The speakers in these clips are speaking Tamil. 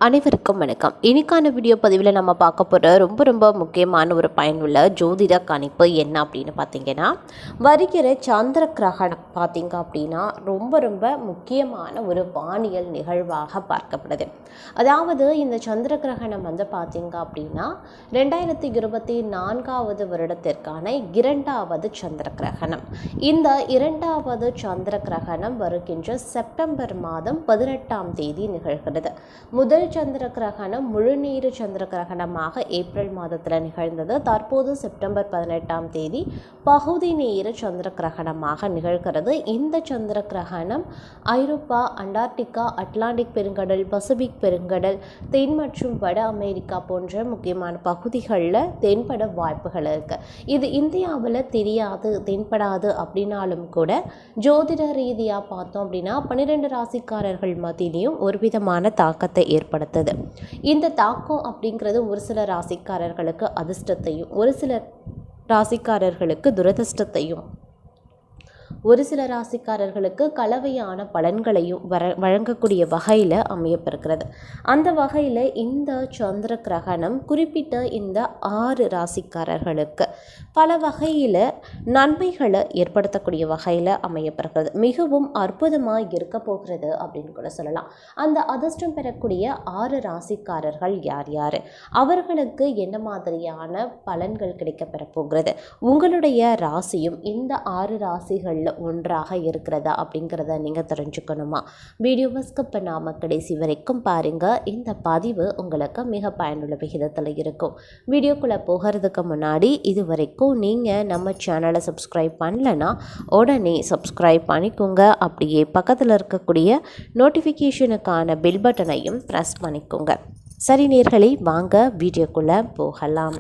அனைவருக்கும் வணக்கம். இன்னைக்கான வீடியோ பதிவில் நம்ம பார்க்க போகிற ரொம்ப முக்கியமான ஒரு பயனுள்ள ஜோதிட கணிப்பு என்ன அப்படின்னு பார்த்தீங்கன்னா, வருகிற சந்திர கிரகணம் பார்த்தீங்க அப்படின்னா ரொம்ப முக்கியமான ஒரு வானியல் நிகழ்வாக பார்க்கப்படுது. அதாவது இந்த சந்திர கிரகணம் பார்த்தீங்க அப்படின்னா 2024 வருடத்திற்கான 2வது சந்திர கிரகணம். இந்த 2வது சந்திர கிரகணம் வருகின்ற செப்டம்பர் மாதம் 18ஆம் தேதி நிகழ்கிறது. முதல் சந்திர கிரகணம் முழுநீர் சந்திர கிரகணமாக ஏப்ரல் மாதத்தில் நிகழ்ந்தது. தற்போது செப்டம்பர் 18ஆம் தேதி பகுதி நீர் சந்திர கிரகணமாக நிகழ்கிறது. இந்த சந்திர கிரகணம் ஐரோப்பா, அண்டார்டிகா, அட்லாண்டிக் பெருங்கடல், பசிபிக் பெருங்கடல், தென் மற்றும் வட அமெரிக்கா போன்ற முக்கியமான பகுதிகளில் தென்பட வாய்ப்புகள் இருக்கு. இது இந்தியாவில் தெரியாது, தென்படாது அப்படின்னாலும் கூட ஜோதிட ரீதியாக பார்த்தோம் அப்படின்னா 12 ராசிக்காரர்கள் மத்தியிலையும் ஒரு விதமான தாக்கத்தை ஏற்படுத்துது. இந்த தாக்கம் அப்படிங்கிறது ஒரு சில ராசிக்காரர்களுக்கு அதிர்ஷ்டத்தையும், ஒரு சில ராசிக்காரர்களுக்கு துரதிர்ஷ்டத்தையும், ஒரு சில ராசிக்காரர்களுக்கு கலவையான பலன்களையும் வழங்கக்கூடிய வகையில் அமையப்பெறுகிறது. அந்த வகையில் இந்த சந்திர கிரகணம் குறிப்பிட்ட இந்த 6 ராசிக்காரர்களுக்கு பல வகையில் நன்மைகளை ஏற்படுத்தக்கூடிய வகையில் அமையப்பெறுகிறது. மிகவும் அற்புதமாக இருக்க போகிறது அப்படின்னு கூட சொல்லலாம். அந்த அதிர்ஷ்டம் பெறக்கூடிய 6 ராசிக்காரர்கள் யார் யார், அவர்களுக்கு என்ன மாதிரியான பலன்கள் கிடைக்கப்பெற போகிறது, உங்களுடைய ராசியும் இந்த 6 ராசிகளில் ஒன்றாக இருக்கிறதா அப்படிங்கிறத நீங்கள் தெரிஞ்சுக்கணுமா? வீடியோவை ஸ்கிப் பண்ணாமல் கடைசி வரைக்கும் பாருங்கள். இந்த பதிவு உங்களுக்கு மிக பயனுள்ள விகிதத்தில் இருக்கும். வீடியோக்குள்ளே போகிறதுக்கு முன்னாடி இது வரைக்கும் நீங்கள் நம்ம சேனலை சப்ஸ்கிரைப் பண்ணலைன்னா உடனே சப்ஸ்கிரைப் பண்ணிக்கோங்க. அப்படியே பக்கத்தில் இருக்கக்கூடிய நோட்டிஃபிகேஷனுக்கான பெல் பட்டனையும் ப்ரெஸ் பண்ணிக்கோங்க. சரி நேயர்களே, வாங்க வீடியோக்குள்ளே போகலாம்.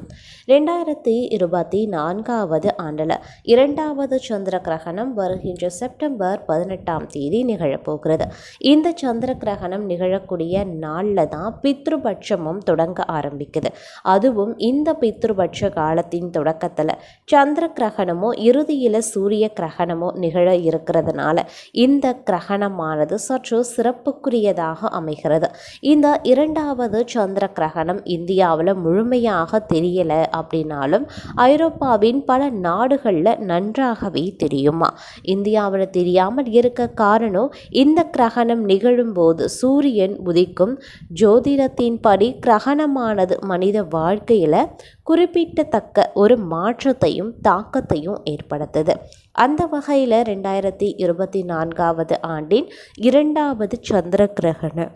2024 ஆண்டில் 2வது சந்திர கிரகணம் வருகின்ற செப்டம்பர் 18ஆம் தேதி நிகழப்போகிறது. இந்த சந்திர கிரகணம் நிகழக்கூடிய நாளில் தான் பித்ருபட்சமும் தொடங்க ஆரம்பிக்குது. அதுவும் இந்த பித்ருபட்ச காலத்தின் தொடக்கத்தில் சந்திர கிரகணமோ இறுதியில் சூரிய கிரகணமோ நிகழ இருக்கிறதுனால இந்த கிரகணமானது சற்று சிறப்புக்குரியதாக அமைகிறது. இந்த 2வது சந்திர கிரகணம் இந்தியாவில் முழுமையாக தெரியலை அப்படின்னாலும் ஐரோப்பாவின் பல நாடுகளில் நன்றாகவே தெரியுமா. இந்தியாவில் தெரியாமல் இருக்க காரணம், இந்த கிரகணம் நிகழும் போது சூரியன் உதிக்கும். ஜோதிடத்தின்படி கிரகணமானது மனித வாழ்க்கையில் குறிப்பிடத்தக்க ஒரு மாற்றத்தையும் தாக்கத்தையும் ஏற்படுத்துது. அந்த வகையில் 2024 ஆண்டின் 2வது சந்திர கிரகண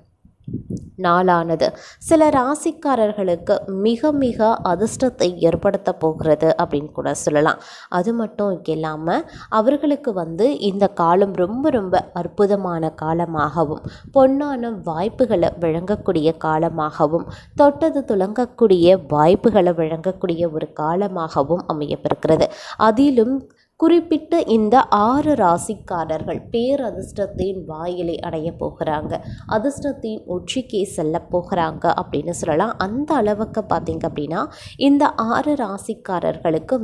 நாளானது சில ராசிக்காரர்களுக்கு மிக அதிர்ஷ்டத்தை ஏற்படுத்த போகிறது அப்படின்னு கூட சொல்லலாம். அது மட்டும் இல்லாமல் அவர்களுக்கு இந்த காலம் ரொம்ப அற்புதமான காலமாகவும், பொன்னான வாய்ப்புகளை வழங்கக்கூடிய காலமாகவும், தொட்டது துலங்கக்கூடிய வாய்ப்புகளை வழங்கக்கூடிய ஒரு காலமாகவும் அமையப்பெறுகிறது. அதிலும் குறிப்பிட்ட இந்த 6 ராசிக்காரர்கள் பேரதிர்ஷ்டத்தின் வாயிலை அடைய போகிறாங்க, அதிர்ஷ்டத்தின் உச்சிக்கே செல்ல போகிறாங்க அப்படின்னு சொல்லலாம். அந்த அளவுக்கு பார்த்திங்க அப்படின்னா இந்த 6 ராசிக்காரர்களுக்கு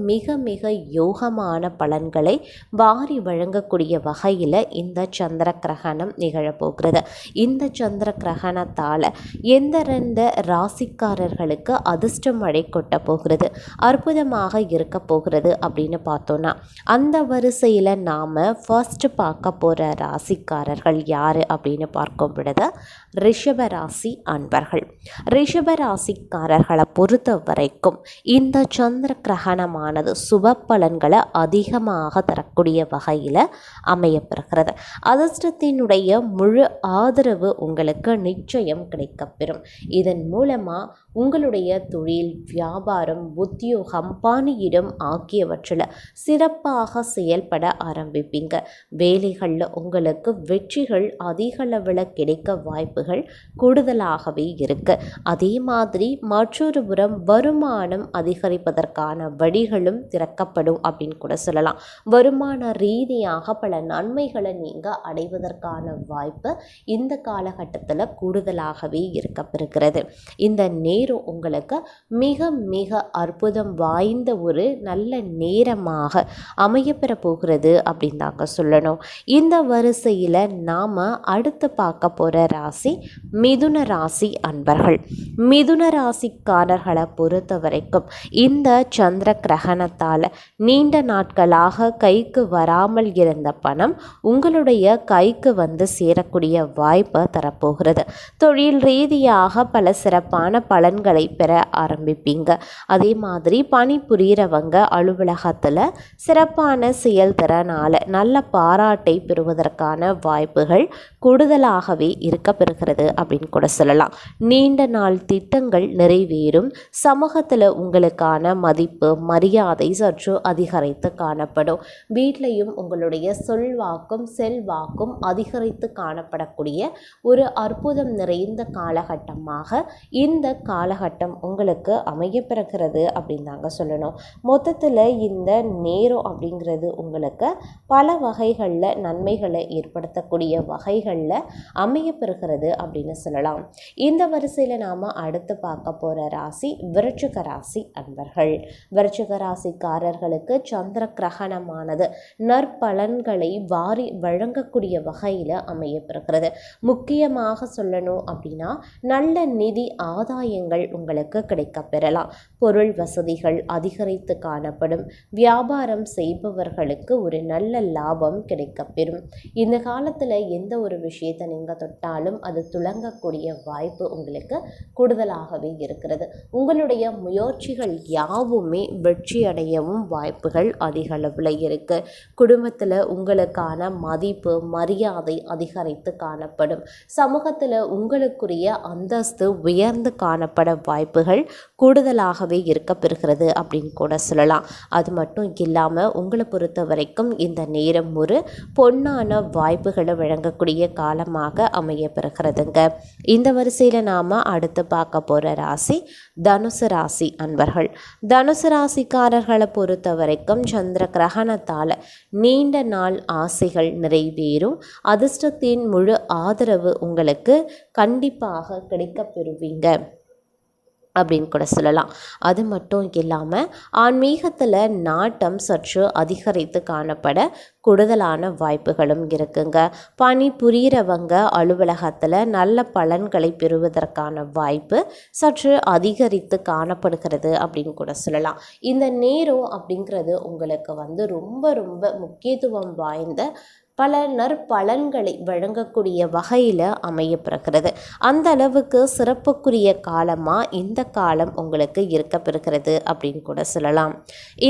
மிக யோகமான பலன்களை வாரி வழங்கக்கூடிய வகையில் இந்த சந்திர கிரகணம் நிகழப்போகிறது. இந்த சந்திர கிரகணத்தால் எந்தெந்த ராசிக்காரர்களுக்கு அதிர்ஷ்ட மழை கொட்ட போகிறது, அற்புதமாக இருக்க போகிறது அப்படின்னு பார்த்தோன்னா, அந்த வரிசையில் நாம் ஃபர்ஸ்ட் பார்க்க போகிற ராசிக்காரர்கள் யார் அப்படின்னு பார்க்கும் பொழுது ரிஷபராசி அன்பர்கள். ரிஷபராசிக்காரர்களை பொறுத்த வரைக்கும் இந்த சந்திர கிரகணமானது சுப பலன்களை அதிகமாக தரக்கூடிய வகையில் அமையப்பெறுகிறது. அதிர்ஷ்டத்தினுடைய முழு ஆதரவு உங்களுக்கு நிச்சயம் கிடைக்கப்பெறும். இதன் மூலமாக உங்களுடைய தொழில், வியாபாரம், உத்தியோகம், பணியிடம் ஆகியவற்றில் சிறப்பாக செயல்பட ஆரம்பிப்பீங்க. வேலைகளில் உங்களுக்கு வெற்றிகள் அதிக அளவில் கிடைக்க வாய்ப்புகள் கூடுதலாகவே இருக்கு. அதே மாதிரி மற்றொரு புறம் வருமானம் அதிகரிப்பதற்கான வழிகளும் திறக்கப்படும் அப்படின்னு கூட சொல்லலாம். வருமான ரீதியாக பல நன்மைகளை நீங்கள் அடைவதற்கான வாய்ப்பு இந்த காலகட்டத்தில் கூடுதலாகவே இருக்கப்பெறுகிறது. இந்த நேரம் உங்களுக்கு மிக அற்புதம் வாய்ந்த ஒரு நல்ல நேரமாக அமையப்பெற போகிறது அப்படின்னு தாங்க சொல்லணும். இந்த வரிசையில் நாம் அடுத்து பார்க்க போகிற ராசி மிதுன ராசி அன்பர்கள். மிதுன ராசிக்காரர்களை பொறுத்த வரைக்கும் இந்த சந்திர கிரகணத்தால் நீண்ட நாட்களாக கைக்கு வராமல் இருந்த பணம் உங்களுடைய கைக்கு வந்து சேரக்கூடிய வாய்ப்பை தரப்போகிறது. தொழில் ரீதியாக பல சிறப்பான பலன்களை பெற ஆரம்பிப்பீங்க. அதே மாதிரி பணிபுரிகிறவங்க அலுவலகத்தில் சிறப்பான செயல்திறனால் நல்ல பாராட்டை பெறுவதற்கான வாய்ப்புகள் கூடுதலாகவே இருக்க பெறுகிறது அப்படின்னு கூட சொல்லலாம். நீண்ட நாள் திட்டங்கள் நிறைவேறும். சமூகத்தில் உங்களுக்கான மதிப்பு மரியாதை சற்று அதிகரித்து காணப்படும். வீட்லையும் உங்களுடைய சொல்வாக்கும் செல்வாக்கும் அதிகரித்து காணப்படக்கூடிய ஒரு அற்புதம் நிறைந்த காலகட்டமாக இந்த காலகட்டம் உங்களுக்கு அமையப்பெறுகிறது அப்படின்னு தாங்க சொல்லணும். மொத்தத்தில் இந்த நேரம் அப்படிங்கிறது உங்களுக்கு பல வகைகளில் நன்மைகளை ஏற்படுத்தக்கூடிய வகைகளில் அமையப்பெறுகிறது அப்படின்னு சொல்லலாம். இந்த வரிசையில் நாம் அடுத்து பார்க்க போகிற ராசி விருச்சிக ராசி அன்பர்கள். விருச்சிக ராசிக்காரர்களுக்கு சந்திர கிரகணமானது நற்பலன்களை வாரி வழங்கக்கூடிய வகையில் அமையப்பெறுகிறது. முக்கியமாக சொல்லணும் அப்படின்னா நல்ல நிதி ஆதாயங்கள் உங்களுக்கு கிடைக்க பெறலாம். பொருள் வசதிகள் அதிகரித்து காணப்படும். வியாபாரம் செய்பவர்களுக்கு ஒரு நல்ல லாபம் கிடைக்கப்பெறும். இந்த காலத்தில் எந்த ஒரு விஷயத்தை நீங்கள் தொட்டாலும் அது துளங்கக்கூடிய வாய்ப்பு உங்களுக்கு கூடுதலாகவே இருக்கிறது. உங்களுடைய முயற்சிகள் யாவுமே வெற்றி அடையவும் வாய்ப்புகள் அதிக அளவில் இருக்கு. குடும்பத்தில் உங்களுக்கான மதிப்பு மரியாதை அதிகரித்து காணப்படும். சமூகத்தில் உங்களுக்குரிய அந்தஸ்து உயர்ந்து காணப்பட வாய்ப்புகள் கூடுதலாகவே இருக்க பெறுகிறது அப்படின்னு கூட சொல்லலாம். அது மட்டும் இல்லாமல் உங்களை பொறுத்த வரைக்கும் இந்த நேரம் ஒரு பொன்னான வாய்ப்புகளை வழங்கக்கூடிய காலமாக அமைய பெறுகிறதுங்க. இந்த வரிசையில் நாம் அடுத்து பார்க்க போகிற ராசி தனுசு ராசி அன்பர்கள். தனுசு ராசிக்காரர்களை பொறுத்த வரைக்கும் சந்திர கிரகணத்தால் நீண்ட நாள் ஆசைகள் நிறைவேறும். அதிர்ஷ்டத்தின் முழு ஆதரவு உங்களுக்கு கண்டிப்பாக கிடைக்க பெறுவீங்க அப்படின்னு கூட சொல்லலாம். அது மட்டும் இல்லாமல் ஆன்மீகத்தில் நாட்டம் சற்று அதிகரித்து காணப்பட கூடுதலான வாய்ப்புகளும் இருக்குங்க. பணி புரிகிறவங்க அலுவலகத்தில் நல்ல பலன்களை பெறுவதற்கான வாய்ப்பு சற்று அதிகரித்து காணப்படுகிறது அப்படின்னு கூட சொல்லலாம். இந்த நேரம் அப்படிங்கிறது உங்களுக்கு வந்து ரொம்ப ரொம்ப முக்கியத்துவம் வாய்ந்த பல நற்பலன்களை வழங்கக்கூடிய வகையில் அமையப்பெறுகிறது. அந்த அளவுக்கு சிறப்புக்குரிய காலமாக இந்த காலம் உங்களுக்கு இருக்கப்பெறுகிறது அப்படின்னு கூட சொல்லலாம்.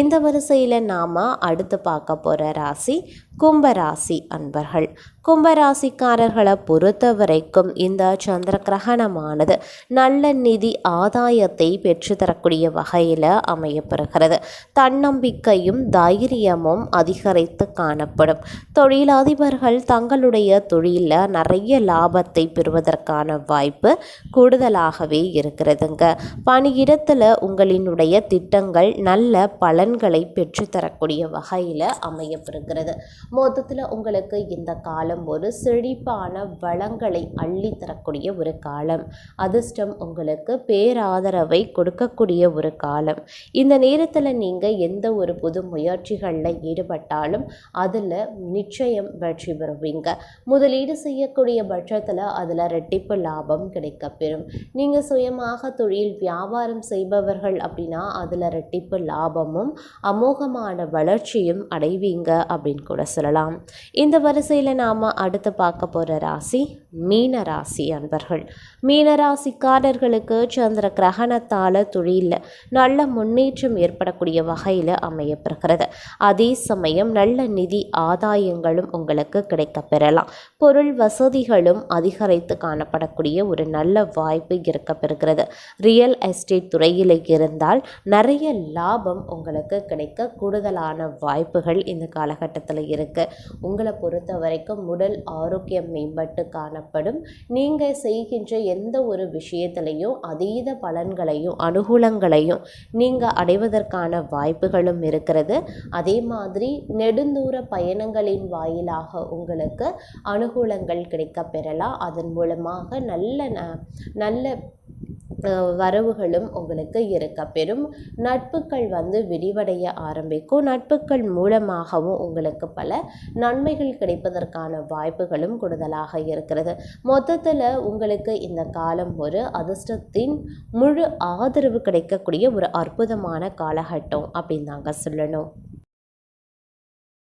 இந்த வரிசையில் நாம் அடுத்து பார்க்க போகிற ராசி கும்பராசி அன்பர்கள். கும்பராசிக்காரர்களை பொறுத்த வரைக்கும் இந்த சந்திர கிரகணமானது நல்ல நிதி ஆதாயத்தை பெற்றுத்தரக்கூடிய வகையில் அமையப்பெறுகிறது. தன்னம்பிக்கையும் தைரியமும் அதிகரித்து காணப்படும். தொழிலதிபர்கள் தங்களுடைய தொழிலில் நிறைய லாபத்தை பெறுவதற்கான வாய்ப்பு கூடுதலாகவே இருக்கிறதுங்க. பணியிடத்தில் உங்களினுடைய திட்டங்கள் நல்ல பலன்களை பெற்றுத்தரக்கூடிய வகையில் அமையப்பெறுகிறது. மொத்தத்தில் உங்களுக்கு இந்த காலம் ஒரு செழிப்பான வளங்களை அள்ளி தரக்கூடிய ஒரு காலம். அதிர்ஷ்டம் உங்களுக்கு பேராதரவை கொடுக்கக்கூடிய ஒரு காலம். இந்த நேரத்தில் நீங்கள் எந்த ஒரு புது முயற்சிகளில் ஈடுபட்டாலும் அதில் நிச்சயம் வெற்றி பெறுவீங்க. முதலீடு செய்யக்கூடிய பட்சத்தில் அதில் ரெட்டிப்பு லாபம் கிடைக்கப்பெறும். நீங்கள் சுயமாக தொழில் வியாபாரம் செய்பவர்கள் அப்படின்னா அதில் ரெட்டிப்பு லாபமும் அமோகமான வளர்ச்சியும் அடைவீங்க அப்படின்னு கூட சொல்லலாம். இந்த வரிசையில் நாம் அடுத்து பார்க்க போகிற ராசி மீன ராசி அன்பர்கள். மீனராசிக்காரர்களுக்கு சந்திர கிரகணத்தால் தொழிலில் நல்ல முன்னேற்றம் ஏற்படக்கூடிய வகையில் அமையப்பெறுகிறது. அதே சமயம் நல்ல நிதி ஆதாயங்களும் உங்களுக்கு கிடைக்க பெறலாம். பொருள் வசதிகளும் அதிகரித்து காணப்படக்கூடிய ஒரு நல்ல வாய்ப்பு இருக்கப்பெறுகிறது. ரியல் எஸ்டேட் துறையில் இருந்தால் நிறைய லாபம் உங்களுக்கு கிடைக்க கூடுதலான வாய்ப்புகள் இந்த காலகட்டத்தில் இருக்குது. உங்களை பொறுத்த வரைக்கும் உடல் ஆரோக்கியம் மேம்பட்டு காணப்படும். நீங்கள் செய்கின்ற எந்த ஒரு விஷயத்திலையும் அதீத பலன்களையும் அனுகூலங்களையும் நீங்கள் அடைவதற்கான வாய்ப்புகளும் இருக்கிறது. அதே மாதிரி நெடுந்தூர பயணங்களின் வாயிலாக உங்களுக்கு அனுகூலங்கள் கிடைக்க பெறலாம். அதன் மூலமாக நல்ல வரவுகளும் உங்களுக்கு இருக்க பெறும். நட்புகள் விரிவடைய ஆரம்பிக்கும். நட்புகள் மூலமாகவும் உங்களுக்கு பல நன்மைகள் கிடைப்பதற்கான வாய்ப்புகளும் கூடுதலாக இருக்கிறது. மொத்தத்தில் உங்களுக்கு இந்த காலம் ஒரு அதிர்ஷ்டத்தின் முழு ஆதரவு கிடைக்கக்கூடிய ஒரு அற்புதமான காலகட்டம் அப்படின்னு தாங்க சொல்லணும்.